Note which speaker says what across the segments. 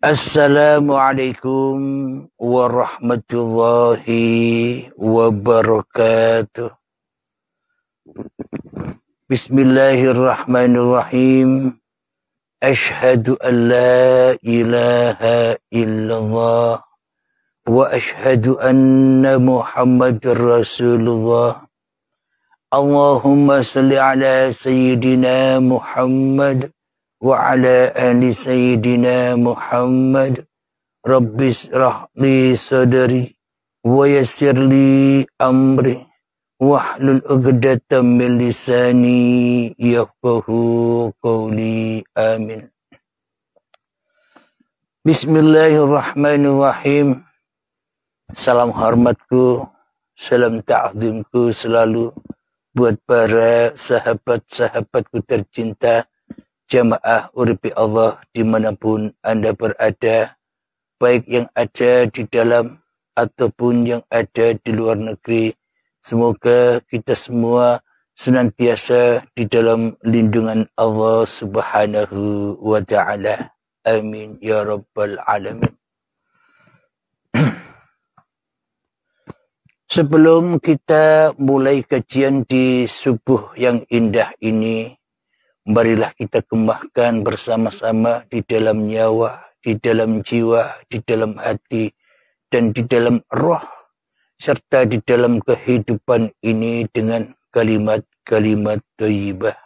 Speaker 1: Assalamualaikum warahmatullahi wabarakatuh. Bismillahirrahmanirrahim. Ashhadu an la ilaha illallah wa ashhadu anna Muhammadar Rasulullah. Allahumma salli ala sayyidina Muhammad wa ala ali sayyidina Muhammad. Rabbi shrah li sadri wa yassir li amri wahlul 'uqdatam min lisani yafqahu qawli. Amin. Bismillahirrahmanirrahim. Salam hormatku, salam ta'zimku selalu buat para sahabat-sahabatku tercinta, jamaah uripi Allah dimanapun Anda berada, baik yang ada di dalam ataupun yang ada di luar negeri. Semoga kita semua senantiasa di dalam lindungan Allah Subhanahu wa ta'ala. Amin ya rabbal alamin. Sebelum kita mulai kajian di subuh yang indah ini, marilah kita kembangkan bersama-sama di dalam nyawa, di dalam jiwa, di dalam hati, dan di dalam roh, serta di dalam kehidupan ini dengan kalimat-kalimat thayyibah.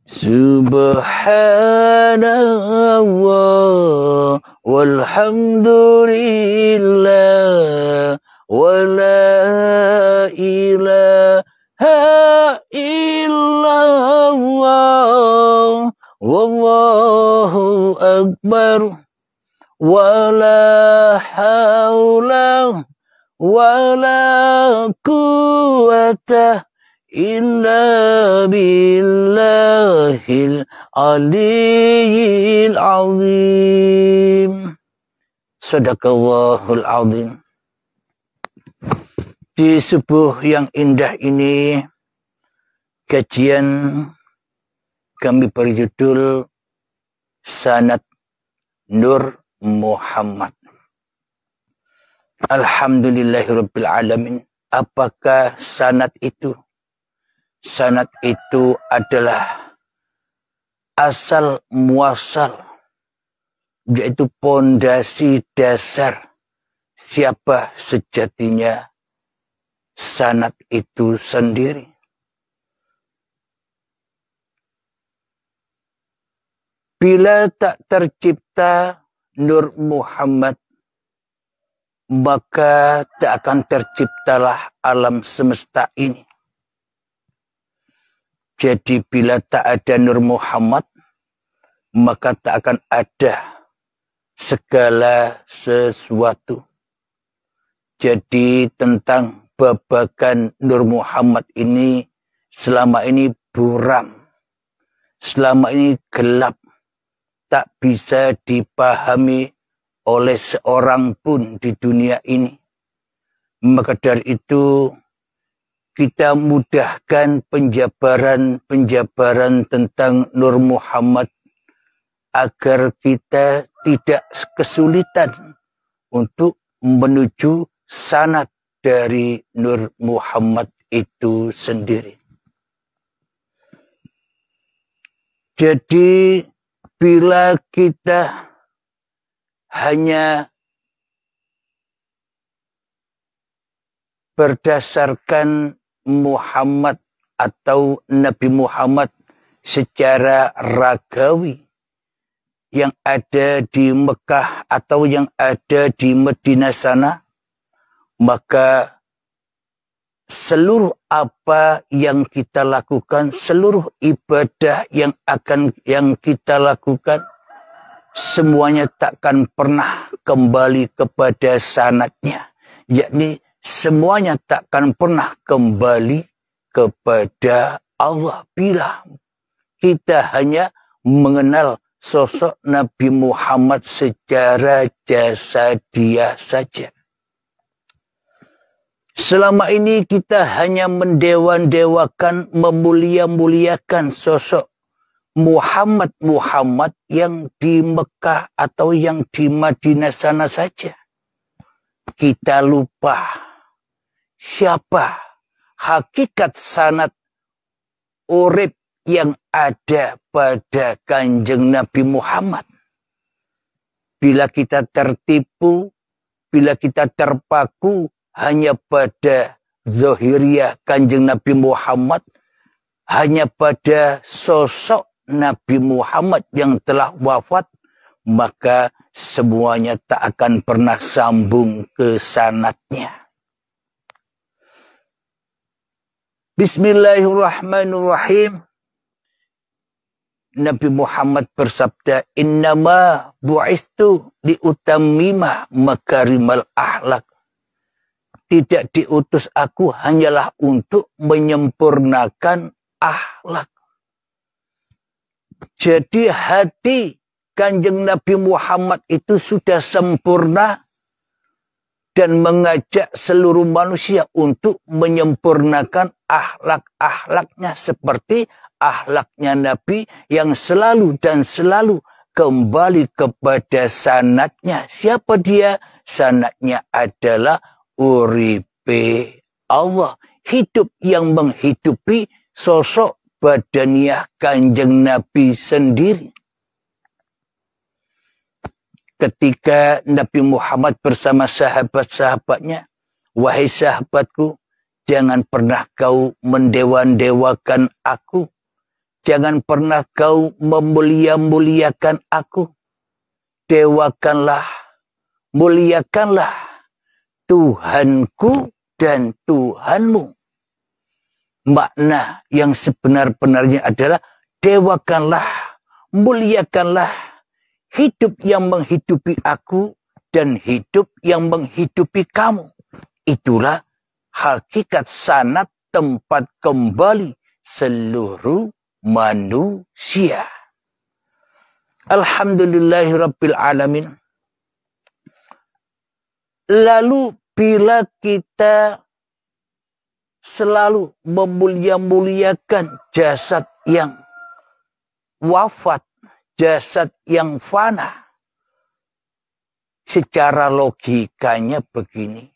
Speaker 1: Subhanallah walhamdulillah wa la ilaha illallah wallahu akbar wa la hawla wa la quwwata illa billahil aliyyil azim. Sadaqallahul azim. Di subuh yang indah ini, kajian kami berjudul Sanad Nur Muhammad. Alhamdulillahirabbil alamin. Apakah sanad itu? Sanad itu adalah asal muasal, yaitu pondasi dasar siapa sejatinya sanad itu sendiri. Bila tak tercipta Nur Muhammad, maka tak akan terciptalah alam semesta ini. Jadi bila tak ada Nur Muhammad, maka tak akan ada segala sesuatu. Jadi tentang babakan Nur Muhammad ini selama ini buram, selama ini gelap, tak bisa dipahami oleh seorang pun di dunia ini. Maka dari itu kita mudahkan penjabaran tentang Nur Muhammad agar kita tidak kesulitan untuk menuju sanad dari Nur Muhammad itu sendiri. Jadi bila kita hanya berdasarkan Muhammad atau Nabi Muhammad secara ragawi yang ada di Mekah atau yang ada di Madinah sana, maka seluruh apa yang kita lakukan, seluruh ibadah yang kita lakukan, semuanya takkan pernah kembali kepada sanadnya, yakni semuanya takkan pernah kembali kepada Allah bila kita hanya mengenal sosok Nabi Muhammad secara jasadiah saja. Selama ini kita hanya mendewa-dewakan, memulia-muliakan sosok Muhammad yang di Mekah atau yang di Madinah sana saja. Kita lupa siapa hakikat sanad urip yang ada pada Kanjeng Nabi Muhammad. Bila kita tertipu, bila kita terpaku hanya pada zahiriyah Kanjeng Nabi Muhammad, hanya pada sosok Nabi Muhammad yang telah wafat, maka semuanya tak akan pernah sambung ke sanadnya. Bismillahirrahmanirrahim. Nabi Muhammad bersabda, "Innama bu'istu liutammima makarimal akhlak." Tidak diutus aku hanyalah untuk menyempurnakan akhlak. Jadi hati Kanjeng Nabi Muhammad itu sudah sempurna dan mengajak seluruh manusia untuk menyempurnakan akhlak-akhlaknya seperti akhlaknya Nabi yang selalu dan selalu kembali kepada sanadnya. Siapa dia? Sanadnya adalah uripe Allah. Hidup yang menghidupi sosok badaniah Kanjeng Nabi sendiri. Ketika Nabi Muhammad bersama sahabat-sahabatnya, "Wahai sahabatku, jangan pernah kau mendewa-dewakan aku. Jangan pernah kau memulia-muliakan aku. Dewakanlah, muliakanlah Tuhanku dan Tuhanmu." Makna yang sebenar-benarnya adalah dewakanlah, muliakanlah hidup yang menghidupi aku dan hidup yang menghidupi kamu. Itulah hakikat sanad tempat kembali seluruh manusia. Alhamdulillahirabbil alamin. Lalu bila kita selalu memulia-muliakan jasad yang wafat, jasad yang fana, secara logikanya begini.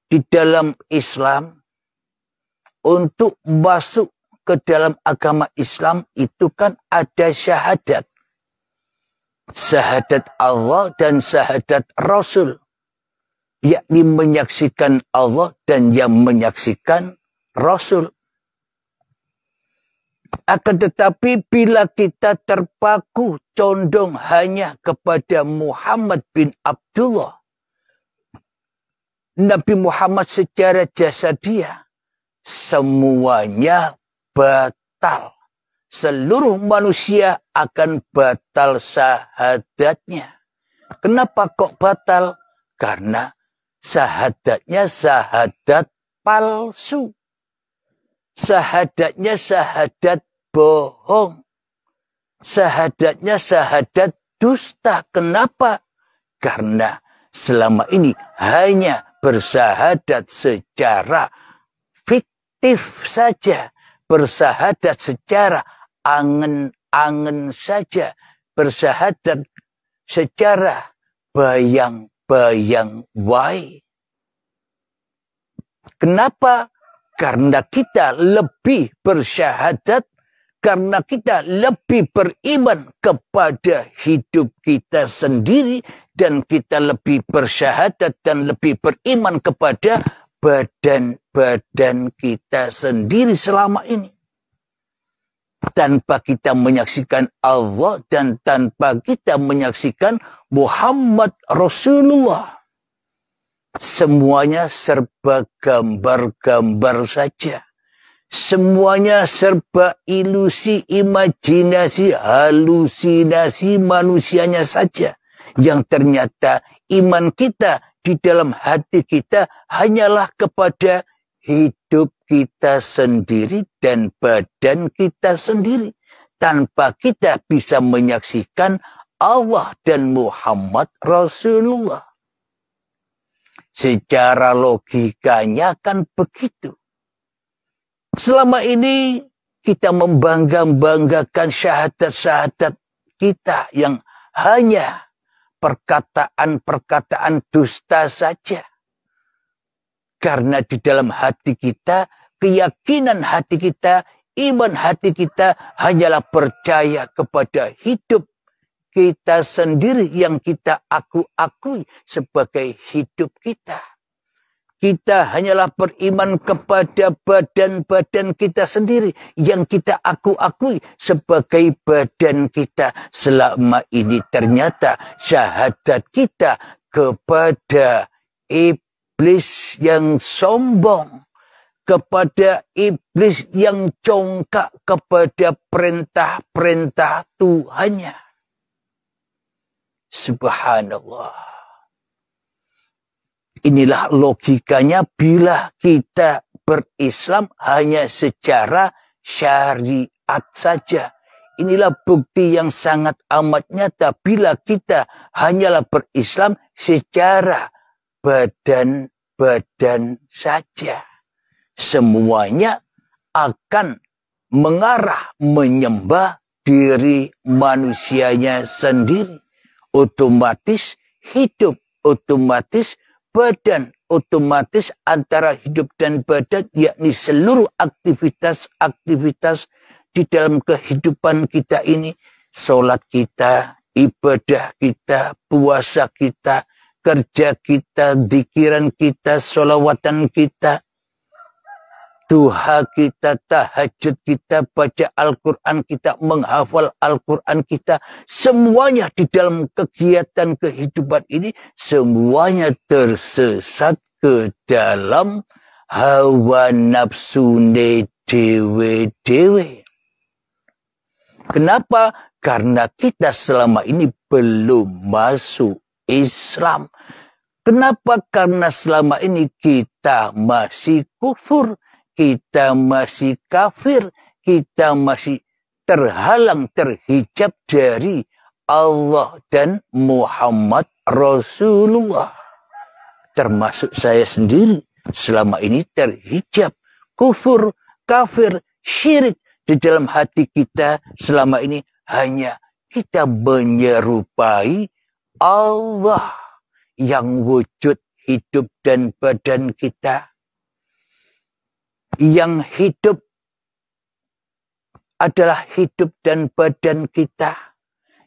Speaker 1: Di dalam Islam, untuk masuk ke dalam agama Islam itu kan ada syahadat. Syahadat Allah dan syahadat Rasul. Yakni menyaksikan Allah dan yang menyaksikan Rasul. Akan tetapi bila kita terpaku condong hanya kepada Muhammad bin Abdullah, Nabi Muhammad secara jasadiah, semuanya batal. Seluruh manusia akan batal syahadatnya. Kenapa kok batal? Karena syahadatnya syahadat palsu. Syahadatnya syahadat bohong. Syahadatnya syahadat dusta. Kenapa? Karena selama ini hanya bersyahadat secara fiktif saja. Bersyahadat secara angen-angen saja. Bersyahadat secara bayang wae. Kenapa? Karena kita lebih bersyahadat, karena kita lebih beriman kepada hidup kita sendiri, dan kita lebih bersyahadat dan lebih beriman kepada badan-badan kita sendiri selama ini. Tanpa kita menyaksikan Allah dan tanpa kita menyaksikan Muhammad Rasulullah. Semuanya serba gambar-gambar saja. Semuanya serba ilusi, imajinasi, halusinasi manusianya saja. Yang ternyata iman kita di dalam hati kita hanyalah kepada hidup kita sendiri dan badan kita sendiri. Tanpa kita bisa menyaksikan Allah dan Muhammad Rasulullah. Secara logikanya kan begitu. Selama ini kita membanggakan syahadat-syahadat kita yang hanya perkataan-perkataan dusta saja. Karena di dalam hati kita, keyakinan hati kita, iman hati kita hanyalah percaya kepada hidup kita sendiri yang kita akui sebagai hidup kita. Kita hanyalah beriman kepada badan-badan kita sendiri yang kita akui sebagai badan kita. Selama ini ternyata syahadat kita kepada iblis yang sombong, kepada iblis yang congkak kepada perintah-perintah Tuhannya. Subhanallah. Inilah logikanya bila kita berislam hanya secara syariat saja. Inilah bukti yang sangat amat nyata bila kita hanyalah berislam secara badan-badan saja. Semuanya akan mengarah menyembah diri manusianya sendiri. Otomatis hidup, otomatis badan, otomatis antara hidup dan badan, yakni seluruh aktivitas-aktivitas di dalam kehidupan kita ini, sholat kita, ibadah kita, puasa kita, kerja kita, dzikiran kita, sholawatan kita, duha kita, tahajud kita, baca Al-Quran kita, menghafal Al-Quran kita, semuanya di dalam kegiatan kehidupan ini, semuanya tersesat ke dalam hawa nafsu dewe-dewe. Kenapa? Karena kita selama ini belum masuk Islam. Kenapa? Karena selama ini kita masih kufur. Kita masih kafir, kita masih terhalang, terhijab dari Allah dan Muhammad Rasulullah. Termasuk saya sendiri, selama ini terhijab, kufur, kafir, syirik. Di dalam hati kita selama ini hanya kita menyerupai Allah yang wujud hidup dan badan kita. Yang hidup adalah hidup dan badan kita.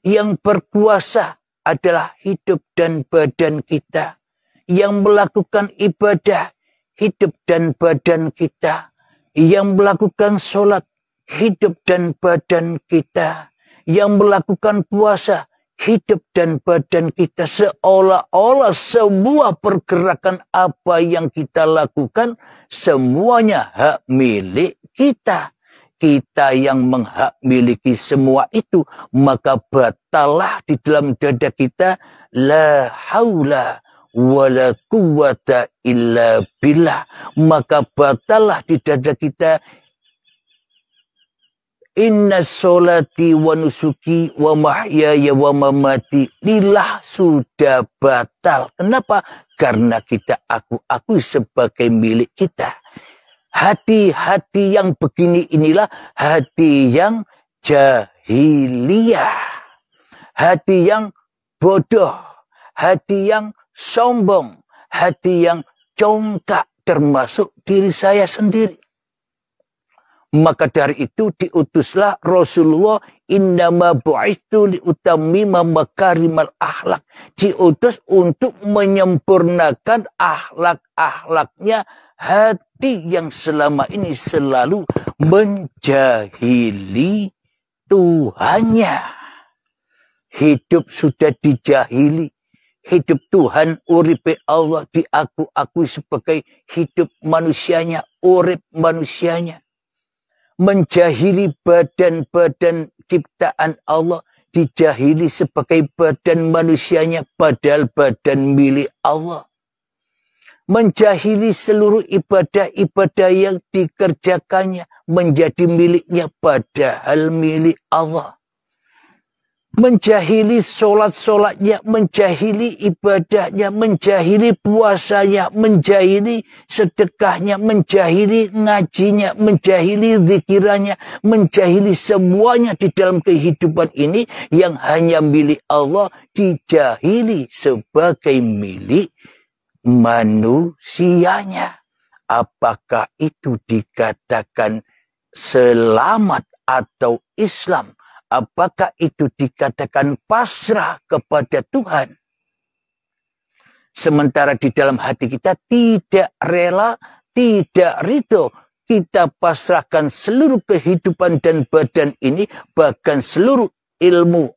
Speaker 1: Yang berkuasa adalah hidup dan badan kita. Yang melakukan ibadah, hidup dan badan kita. Yang melakukan sholat, hidup dan badan kita. Yang melakukan puasa, hidup dan badan kita, seolah-olah semua pergerakan apa yang kita lakukan semuanya hak milik kita. Kita yang menghak miliki semua itu, maka batallah di dalam dada kita la haula wala quwwata illa billah. Maka batallah di dada kita inna sholati wa nusuki wa mahyaya wa mamati lillah, sudah batal. Kenapa? Karena kita akui sebagai milik kita. Hati-hati yang begini inilah hati yang jahiliyah. Hati yang bodoh. Hati yang sombong. Hati yang congkak, termasuk diri saya sendiri. Maka dari itu diutuslah Rasulullah, innama bu'itsu liutammima makarimal akhlak. Diutus untuk menyempurnakan akhlak-akhlaknya hati yang selama ini selalu menjahili Tuhannya. Hidup sudah dijahili. Hidup Tuhan, uripe Allah diakui sebagai hidup manusianya, urip manusianya. Menjahili badan-badan ciptaan Allah, dijahili sebagai badan manusianya, padahal badan milik Allah. Menjahili seluruh ibadah-ibadah yang dikerjakannya menjadi miliknya, padahal milik Allah. menjahili solat-solatnya, menjahili ibadahnya, menjahili puasanya, menjahili sedekahnya, menjahili ngajinya, menjahili zikirannya, menjahili semuanya di dalam kehidupan ini yang hanya milik Allah, dijahili sebagai milik manusianya. Apakah itu dikatakan selamat atau Islam? Apakah itu dikatakan pasrah kepada Tuhan? Sementara di dalam hati kita tidak rela, tidak ridho. Kita pasrahkan seluruh kehidupan dan badan ini, bahkan seluruh ilmu,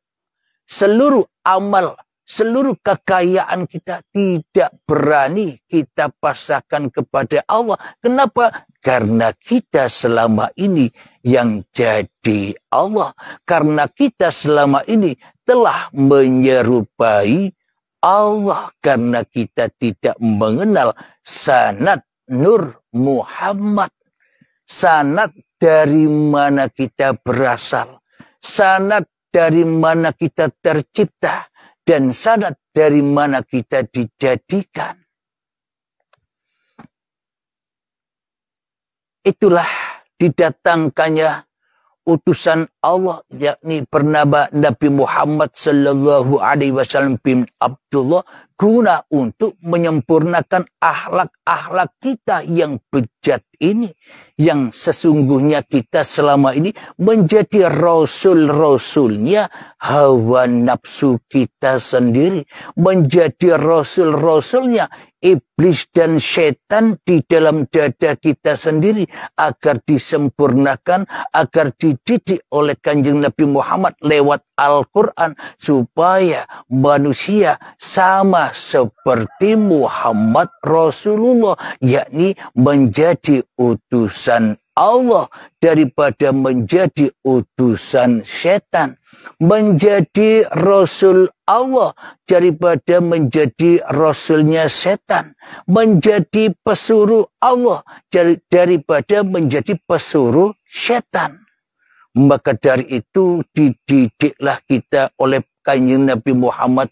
Speaker 1: seluruh amal, seluruh kekayaan kita tidak berani kita pasrahkan kepada Allah. Kenapa? Karena kita selama ini yang jadi Allah. Karena kita selama ini telah menyerupai Allah. Karena kita tidak mengenal sanad Nur Muhammad. Sanad dari mana kita berasal. Sanad dari mana kita tercipta. Dan sanad dari mana kita dijadikan. Itulah didatangkannya utusan Allah, yakni bernama Nabi Muhammad sallallahu alaihi wasallam bin Abdullah, guna untuk menyempurnakan akhlak-akhlak kita yang bejat ini, yang sesungguhnya kita selama ini menjadi rasul-rasulnya hawa nafsu kita sendiri, menjadi rasul-rasulnya iblis dan setan di dalam dada kita sendiri, agar disempurnakan, agar dididik oleh Kanjeng Nabi Muhammad lewat Al-Quran, supaya manusia sama seperti Muhammad Rasulullah, yakni menjadi utusan Allah daripada menjadi utusan setan, menjadi Rasul Allah daripada menjadi Rasulnya setan, menjadi pesuruh Allah daripada menjadi pesuruh setan. Maka dari itu dididiklah kita oleh Kanjeng Nabi Muhammad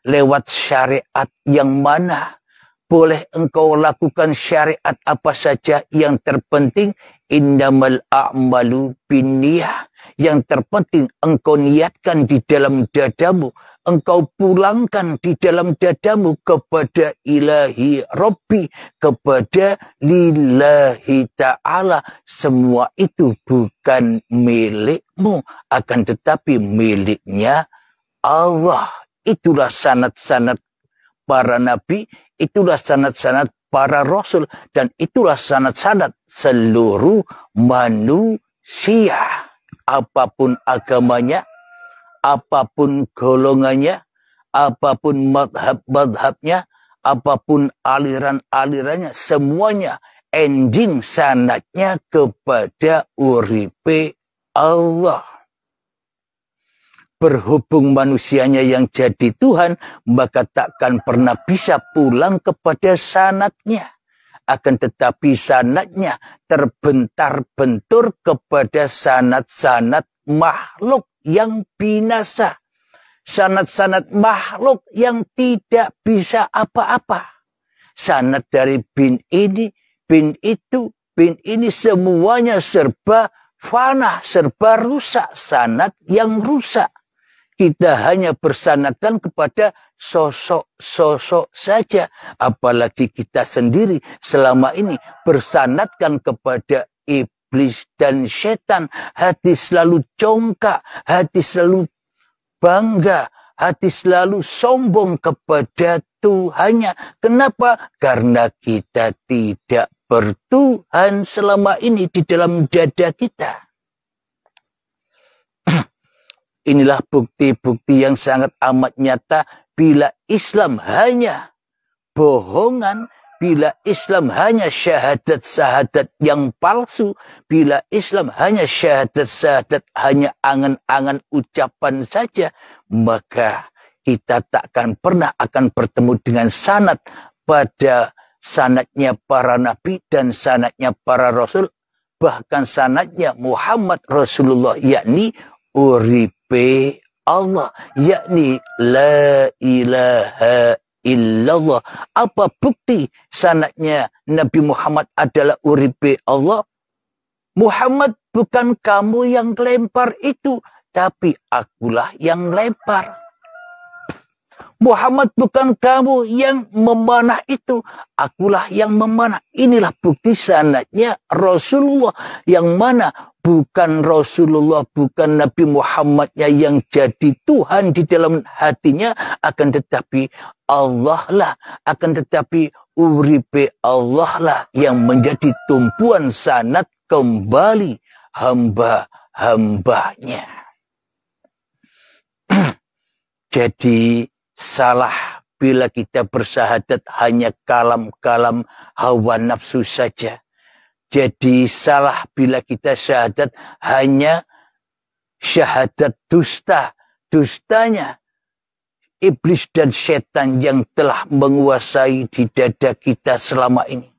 Speaker 1: lewat syariat yang mana boleh engkau lakukan syariat apa saja, yang terpenting innamal a'malu binniyah. Yang terpenting engkau niatkan di dalam dadamu, engkau pulangkan di dalam dadamu kepada ilahi Rabbi, kepada lillahi ta'ala. Semua itu bukan milikmu, akan tetapi miliknya Allah. Itulah sanad-sanad para nabi, itulah sanad-sanad para rasul, dan itulah sanad-sanad seluruh manusia. Apapun agamanya, apapun golongannya, apapun madhab-madhabnya, apapun aliran-alirannya, semuanya ending sanadnya kepada uripe Allah. Berhubung manusianya yang jadi Tuhan, maka takkan pernah bisa pulang kepada sanadnya. Akan tetapi sanadnya terbentar-bentur kepada sanad-sanad makhluk yang binasa. Sanad-sanad makhluk yang tidak bisa apa-apa. Sanad dari bin ini, bin itu, bin ini, semuanya serba fana, serba rusak. Sanad yang rusak. Kita hanya bersanadkan kepada sosok-sosok saja. Apalagi kita sendiri selama ini bersanadkan kepada iblis dan setan. Hati selalu congkak, hati selalu bangga, hati selalu sombong kepada Tuhannya. Kenapa? Karena kita tidak bertuhan selama ini di dalam dada kita. Inilah bukti-bukti yang sangat amat nyata bila Islam hanya bohongan, bila Islam hanya syahadat-syahadat yang palsu, bila Islam hanya syahadat-syahadat, hanya angan-angan ucapan saja, maka kita takkan pernah akan bertemu dengan sanad pada sanadnya para nabi dan sanadnya para rasul, bahkan sanadnya Muhammad Rasulullah, yakni uripe Allah, yakni la ilaha illallah. Apa bukti sanadnya Nabi Muhammad adalah uripe Allah? Muhammad, bukan kamu yang lempar itu, tapi akulah yang lempar. Muhammad, bukan kamu yang memanah itu, akulah yang memanah. Inilah bukti sanadnya Rasulullah, yang mana bukan Rasulullah, bukan Nabi Muhammadnya yang jadi Tuhan di dalam hatinya, akan tetapi Allah lah, akan tetapi uripe Allah lah yang menjadi tumpuan sanad kembali hamba-hambanya. Jadi salah bila kita bersyahadat hanya kalam-kalam hawa nafsu saja. Jadi salah bila kita syahadat hanya syahadat dusta. Dustanya iblis dan setan yang telah menguasai di dada kita selama ini.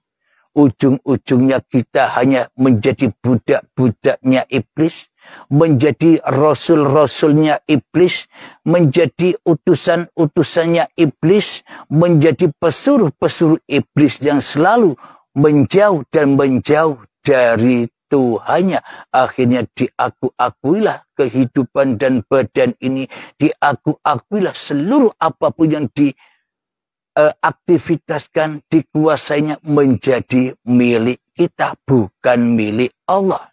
Speaker 1: Ujung-ujungnya kita hanya menjadi budak-budaknya iblis, menjadi rasul-rasulnya iblis, menjadi utusan-utusannya iblis, menjadi pesuruh-pesuruh iblis yang selalu menjauh dan menjauh dari Tuhannya. Akhirnya diaku-akuilah kehidupan dan badan ini, diaku-akuilah seluruh apapun yang diaktivitaskan, dikuasainya menjadi milik kita, bukan milik Allah.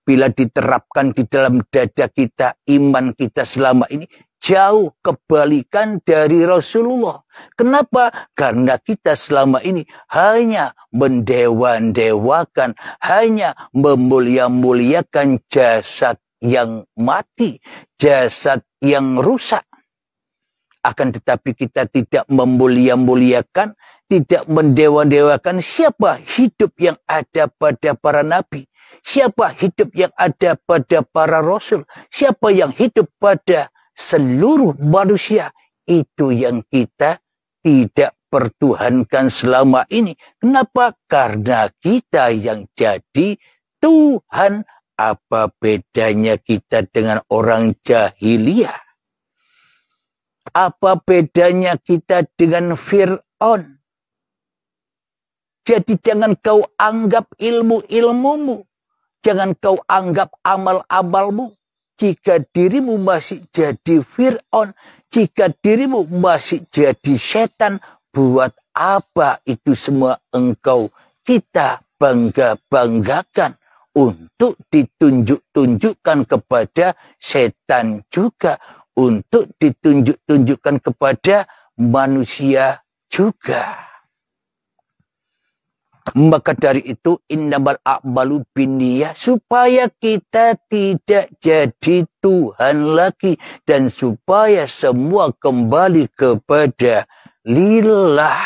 Speaker 1: Bila diterapkan di dalam dada kita, iman kita selama ini jauh kebalikan dari Rasulullah. Kenapa? Karena kita selama ini hanya mendewa-dewakan, hanya memulia-muliakan jasad yang mati, jasad yang rusak. Akan tetapi kita tidak memulia-muliakan, tidak mendewa-dewakan siapa hidup yang ada pada para nabi. Siapa hidup yang ada pada para rasul? Siapa yang hidup pada seluruh manusia? Itu yang kita tidak pertuhankan selama ini. Kenapa? Karena kita yang jadi Tuhan. Apa bedanya kita dengan orang jahiliyah? Apa bedanya kita dengan Fir'aun? Jadi jangan kau anggap ilmu-ilmumu, jangan kau anggap amal-amalmu. Jika dirimu masih jadi Fir'aun, jika dirimu masih jadi setan, buat apa itu semua engkau kita bangga-banggakan untuk ditunjuk-tunjukkan kepada setan juga, untuk ditunjuk-tunjukkan kepada manusia juga. Maka dari itu innamal a'malu binniyah, supaya kita tidak jadi Tuhan lagi dan supaya semua kembali kepada lillah.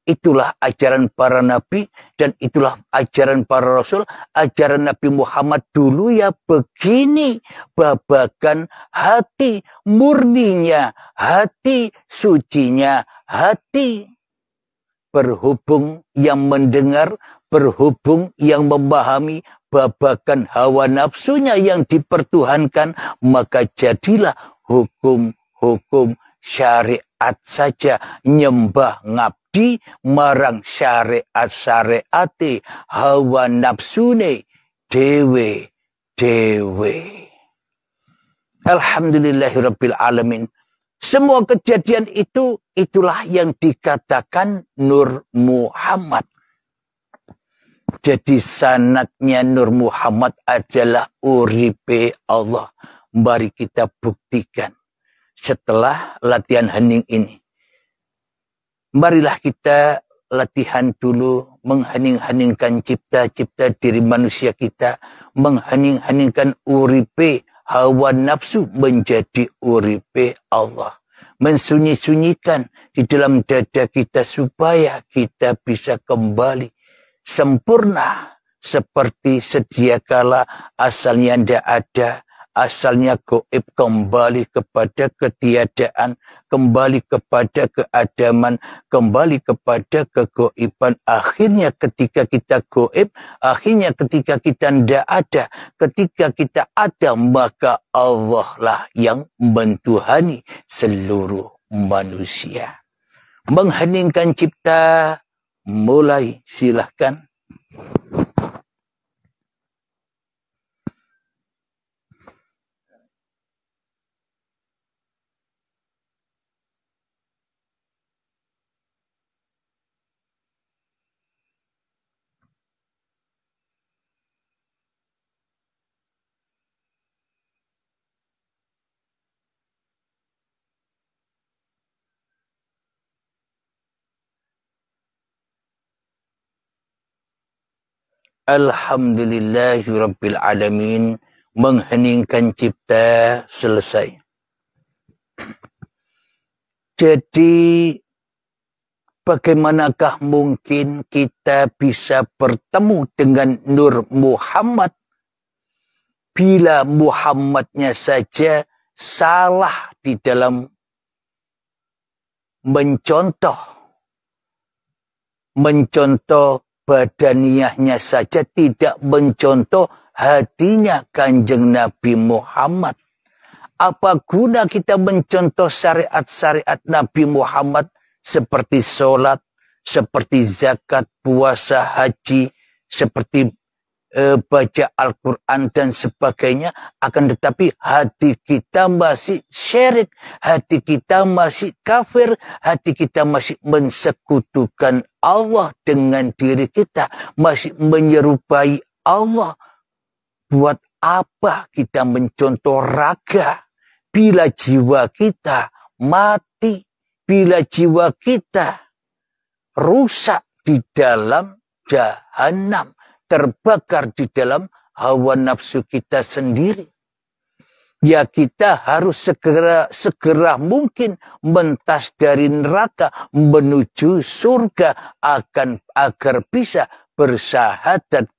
Speaker 1: Itulah ajaran para nabi dan itulah ajaran para rasul. Ajaran Nabi Muhammad dulu ya begini, babakan hati murninya, hati sucinya, hati. Berhubung yang mendengar, berhubung yang memahami, babakan hawa nafsunya yang dipertuhankan, maka jadilah hukum-hukum syariat saja, nyembah ngabdi marang syariat-syariate hawa nafsune dewe-dewe. Alhamdulillahirabbil alamin. Semua kejadian itu, itulah yang dikatakan Nur Muhammad. Jadi sanadnya Nur Muhammad adalah uripe Allah. Mari kita buktikan setelah latihan hening ini. Marilah kita latihan dulu menghening-heningkan cipta-cipta diri manusia kita. Menghening-heningkan uripe hawa nafsu menjadi uripe Allah. Mensunyi-sunyikan di dalam dada kita supaya kita bisa kembali sempurna seperti sedia kala asalnya tidak ada, Asalnya gaib kembali kepada ketiadaan, kembali kepada keadaman, kembali kepada kegaiban. Akhirnya ketika kita gaib, akhirnya ketika kita tidak ada, ketika kita ada, maka Allah lah yang mentuhani seluruh manusia. Mengheningkan cipta, mulai, silahkan. Alhamdulillahirabbil alamin. Mengheningkan cipta, selesai. Jadi bagaimanakah mungkin kita bisa bertemu dengan Nur Muhammad bila Muhammadnya saja salah di dalam mencontoh badaniahnya saja, tidak mencontoh hatinya Kanjeng Nabi Muhammad. Apa guna kita mencontoh syariat-syariat Nabi Muhammad seperti sholat, seperti zakat, puasa, haji, seperti baca Al-Quran dan sebagainya, akan tetapi hati kita masih syirik, hati kita masih kafir, hati kita masih mensekutukan Allah dengan diri kita, masih menyerupai Allah. Buat apa kita mencontoh raga bila jiwa kita mati, bila jiwa kita rusak di dalam jahanam, terbakar di dalam hawa nafsu kita sendiri? Ya, kita harus segera mungkin mentas dari neraka menuju surga agar bisa bersahadat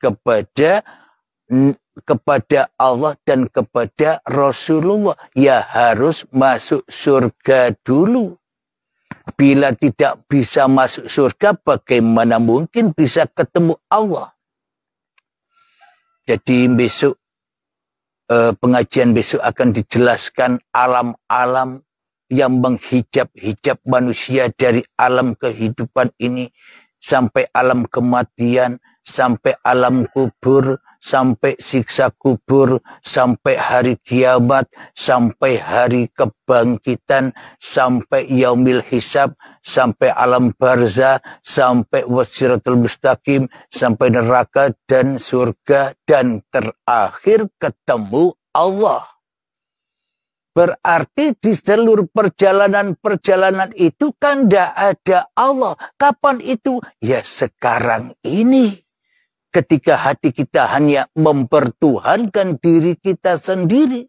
Speaker 1: kepada Allah dan kepada Rasulullah. Ya, harus masuk surga dulu. Bila tidak bisa masuk surga, bagaimana mungkin bisa ketemu Allah? Jadi besok, pengajian besok akan dijelaskan alam-alam yang menghijab-hijab manusia dari alam kehidupan ini sampai alam kematian, sampai alam kubur, sampai siksa kubur, sampai hari kiamat, sampai hari kebangkitan, sampai yaumil hisab, sampai alam barzah, sampai wasiratul mustaqim, sampai neraka dan surga, dan terakhir ketemu Allah. Berarti di seluruh perjalanan itu kan tidak ada Allah. Kapan itu? Ya sekarang ini. Ketika hati kita hanya mempertuhankan diri kita sendiri.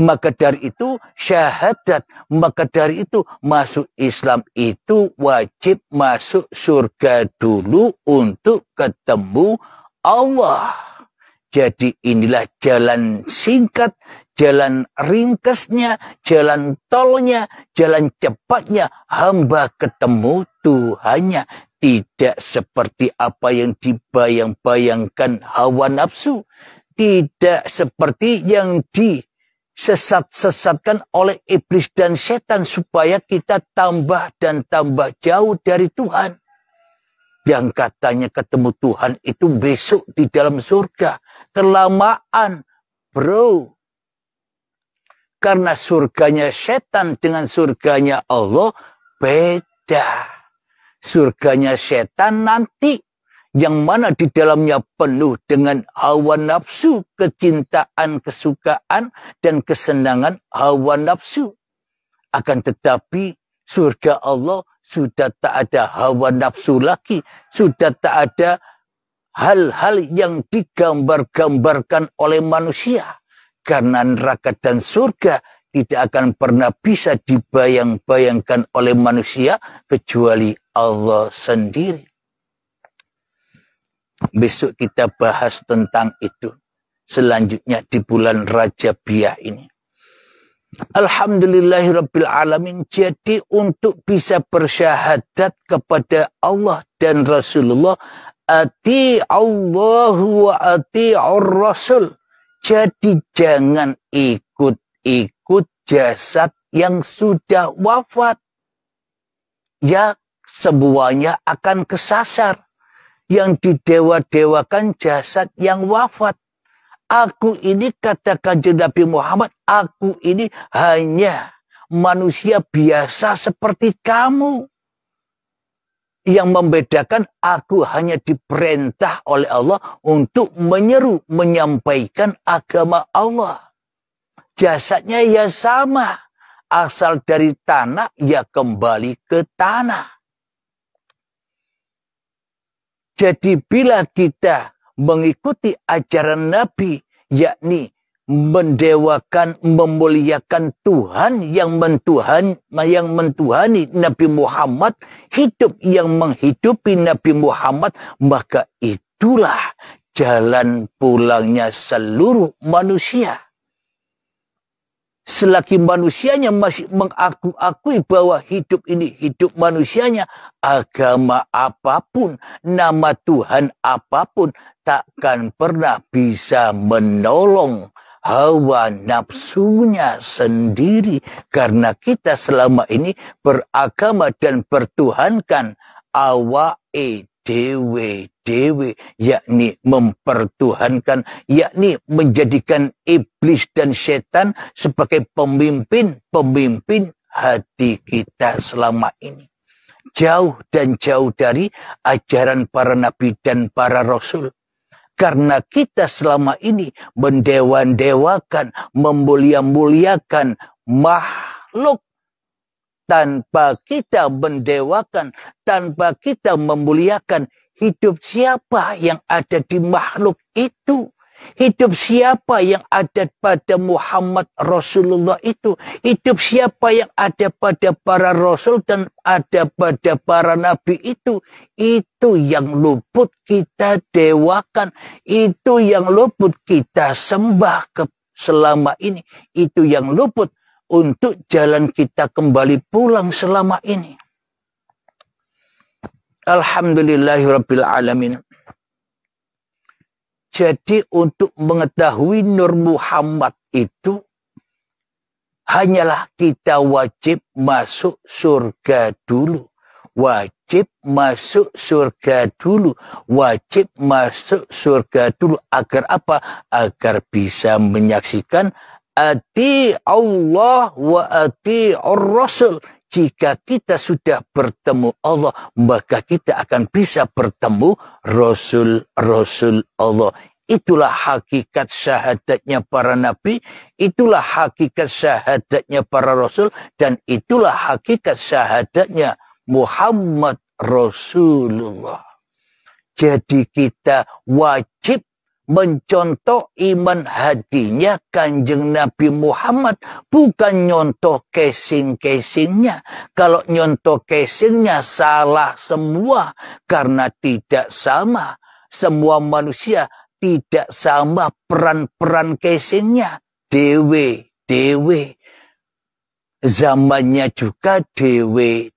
Speaker 1: Maka dari itu syahadat, maka dari itu masuk Islam itu wajib masuk surga dulu untuk ketemu Allah. Jadi inilah jalan singkat, jalan ringkasnya, jalan tolnya, jalan cepatnya hamba ketemu Tuhannya. Tidak seperti apa yang dibayang-bayangkan hawa nafsu. Tidak seperti yang disesat-sesatkan oleh iblis dan setan supaya kita tambah dan tambah jauh dari Tuhan. Yang katanya ketemu Tuhan itu besok di dalam surga. Kelamaan, bro. Karena surganya setan dengan surganya Allah beda. Surganya setan nanti, yang mana di dalamnya penuh dengan hawa nafsu, kecintaan, kesukaan, dan kesenangan hawa nafsu. Akan tetapi surga Allah sudah tak ada hawa nafsu lagi, sudah tak ada hal-hal yang digambar-gambarkan oleh manusia. Karena neraka dan surga tidak akan pernah bisa dibayang-bayangkan oleh manusia kecuali Allah sendiri. Besok kita bahas tentang itu. selanjutnya di bulan Rajabiah ini. Alhamdulillahirabbil alamin. Jadi untuk bisa bersyahadat kepada Allah dan Rasulullah, ati Allahu wa ati'ur Rasul. Jadi jangan ikut-ikut jasad yang sudah wafat. Ya, semuanya akan kesasar. Yang didewa-dewakan jasad yang wafat. Aku ini, kata Kanjeng Nabi Muhammad, aku ini hanya manusia biasa seperti kamu. Yang membedakan, aku hanya diperintah oleh Allah untuk menyeru, menyampaikan agama Allah. Jasadnya ya sama. Asal dari tanah, ya kembali ke tanah. Jadi bila kita mengikuti ajaran Nabi, yakni mendewakan, memuliakan Tuhan yang mentuhani Nabi Muhammad, hidup yang menghidupi Nabi Muhammad, maka itulah jalan pulangnya seluruh manusia. Selagi manusianya masih mengakui bahwa hidup ini hidup manusianya, agama apapun, nama Tuhan apapun, takkan pernah bisa menolong hawa nafsunya sendiri. Karena kita selama ini beragama dan bertuhankan awake dewe, yakni mempertuhankan, yakni menjadikan iblis dan setan sebagai pemimpin hati kita selama ini. Jauh dan jauh dari ajaran para nabi dan para rasul. Karena kita selama ini mendewa-dewakan, memulia-muliakan makhluk. Tanpa kita mendewakan, tanpa kita memuliakan, hidup siapa yang ada di makhluk itu? Hidup siapa yang ada pada Muhammad Rasulullah itu? Hidup siapa yang ada pada para rasul dan ada pada para nabi itu? Itu yang luput kita dewakan. Itu yang luput kita sembah selama ini. Itu yang luput untuk jalan kita kembali pulang selama ini. Alhamdulillahirabbil alamin. Jadi untuk mengetahui Nur Muhammad itu, hanyalah kita wajib masuk surga dulu. Wajib masuk surga dulu. Wajib masuk surga dulu. Agar apa? Agar bisa menyaksikan ati Allah wa ati'ur Rasul. Jika kita sudah bertemu Allah, maka kita akan bisa bertemu Rasul Allah. Itulah hakikat syahadatnya para nabi, itulah hakikat syahadatnya para rasul, dan itulah hakikat syahadatnya Muhammad Rasulullah. Jadi kita wajib mencontoh iman hatinya Kanjeng Nabi Muhammad, bukan nyontoh casing-casingnya. Kalau nyontoh casingnya salah semua, karena tidak sama. Semua manusia tidak sama peran-peran casingnya. Dewe. Zamannya juga dewe.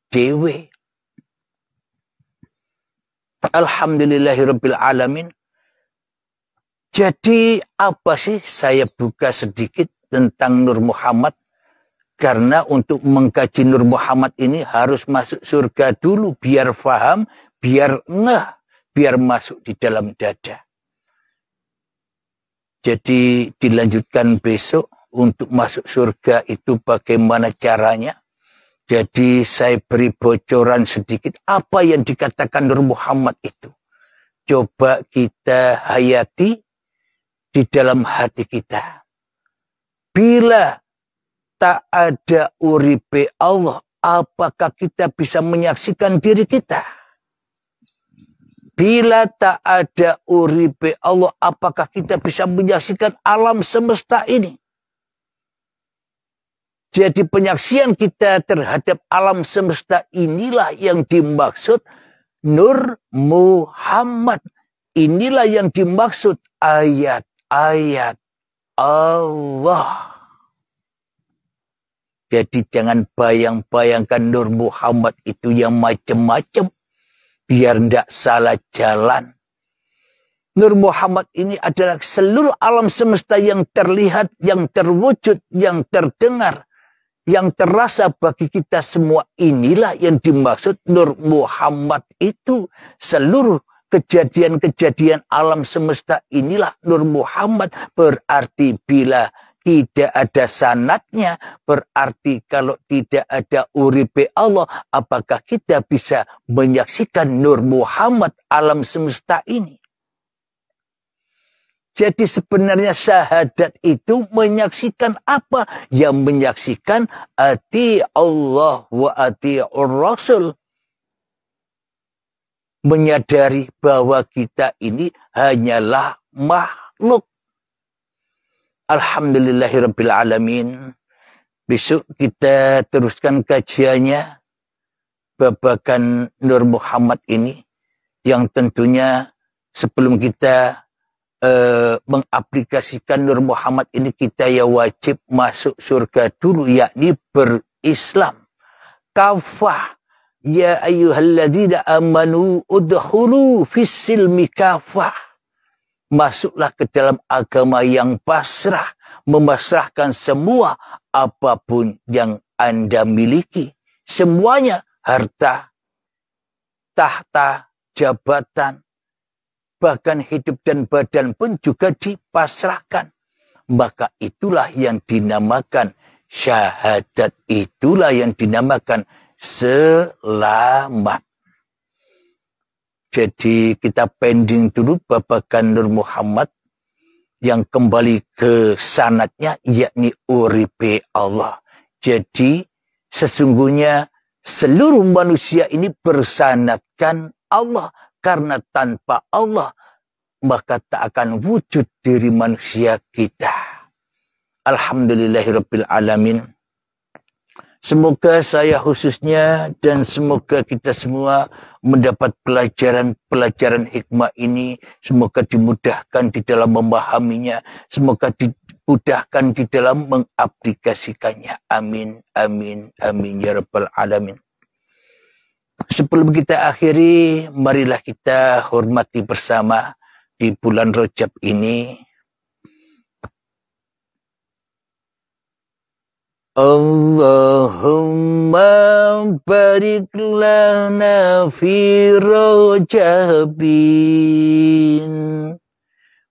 Speaker 1: Alhamdulillahirabbil alamin. Jadi apa sih, saya buka sedikit tentang Nur Muhammad. Karena untuk mengkaji Nur Muhammad ini harus masuk surga dulu. Biar faham, biar ngeh, biar masuk di dalam dada. Jadi dilanjutkan besok untuk masuk surga itu bagaimana caranya. Jadi saya beri bocoran sedikit apa yang dikatakan Nur Muhammad itu. Coba kita hayati di dalam hati kita. Bila tak ada uripe Allah, apakah kita bisa menyaksikan diri kita? Bila tak ada uripe Allah, apakah kita bisa menyaksikan alam semesta ini? Jadi penyaksian kita terhadap alam semesta inilah yang dimaksud Nur Muhammad. Inilah yang dimaksud ayat ayat Allah. Jadi jangan bayang-bayangkan Nur Muhammad itu yang macam-macam. Biar tidak salah jalan. Nur Muhammad ini adalah seluruh alam semesta yang terlihat, yang terwujud, yang terdengar, yang terasa bagi kita semua. Inilah yang dimaksud Nur Muhammad itu. Seluruh kejadian-kejadian alam semesta inilah Nur Muhammad. Berarti bila tidak ada sanadnya, berarti kalau tidak ada uripe Allah, apakah kita bisa menyaksikan Nur Muhammad alam semesta ini? Jadi sebenarnya syahadat itu menyaksikan apa? Yang menyaksikan ati Allah wa ati'ur Rasul. Menyadari bahwa kita ini hanyalah makhluk. Alhamdulillahirabbil alamin. Besok kita teruskan kajiannya babakan Nur Muhammad ini, yang tentunya sebelum kita mengaplikasikan Nur Muhammad ini, kita ya wajib masuk surga dulu, yakni berislam. Kafah. Ya ayyuhalladzina amanu udkhulu fis silmi kafah. Masuklah ke dalam agama yang pasrah, memasrahkan semua apapun yang Anda miliki. Semuanya, harta, tahta, jabatan, bahkan hidup dan badan pun juga dipasrahkan. Maka itulah yang dinamakan syahadat, itulah yang dinamakan selamat. Jadi kita pending dulu babakan Nur Muhammad yang kembali ke sanadnya, yakni uripe Allah. Jadi sesungguhnya seluruh manusia ini bersanadkan Allah. Karena tanpa Allah maka tak akan wujud diri manusia kita. Alhamdulillahirabbil alamin. Semoga saya khususnya dan semoga kita semua mendapat pelajaran hikmah ini. Semoga dimudahkan di dalam memahaminya. Semoga dimudahkan di dalam mengaplikasikannya. Amin, amin, amin ya rabbal alamin. Sebelum kita akhiri, marilah kita hormati bersama di bulan Rajab ini. Allahumma barik lana fi Rajabin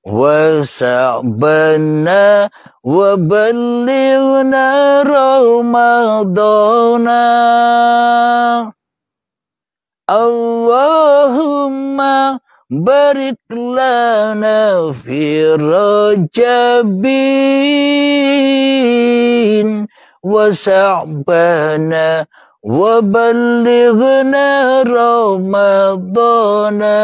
Speaker 1: wa sa'bana wa ballighna Ramadana. Allahumma barik lana fi Rajabin wa sa'bana wa ballighna Ramadana.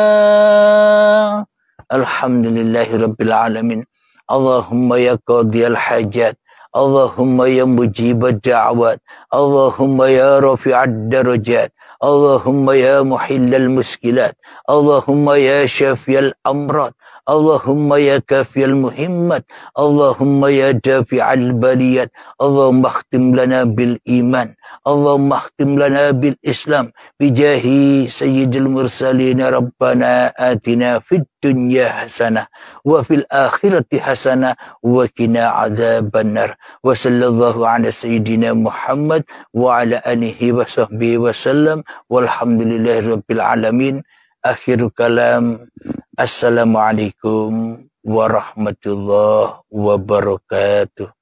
Speaker 1: Alhamdulillahirabbil alamin. Allahumma ya qadiyal hajat, Allahumma ya mujibad da'wat, Allahumma ya rafi'ad darajat, Allahumma ya muhillal muskilat, Allahumma ya syafiyal amrat, Allahumma ya kafiyal muhimmat, Allahumma ya dafi'al baliyat, Allahumma akhtim lana bil iman, Allahumma akhtim lana bil islam, bijahi sayyidil mursalin. Rabbana atina fid dunya hasanah wa fil akhirati hasanah wa qina adzabannar. Wa sallallahu ala sayyidina Muhammad wa ala alihi wa sahbihi wa sallam. Walhamdulillahirabbil alamin. Akhir kalam. Assalamualaikum warahmatullahi wabarakatuh.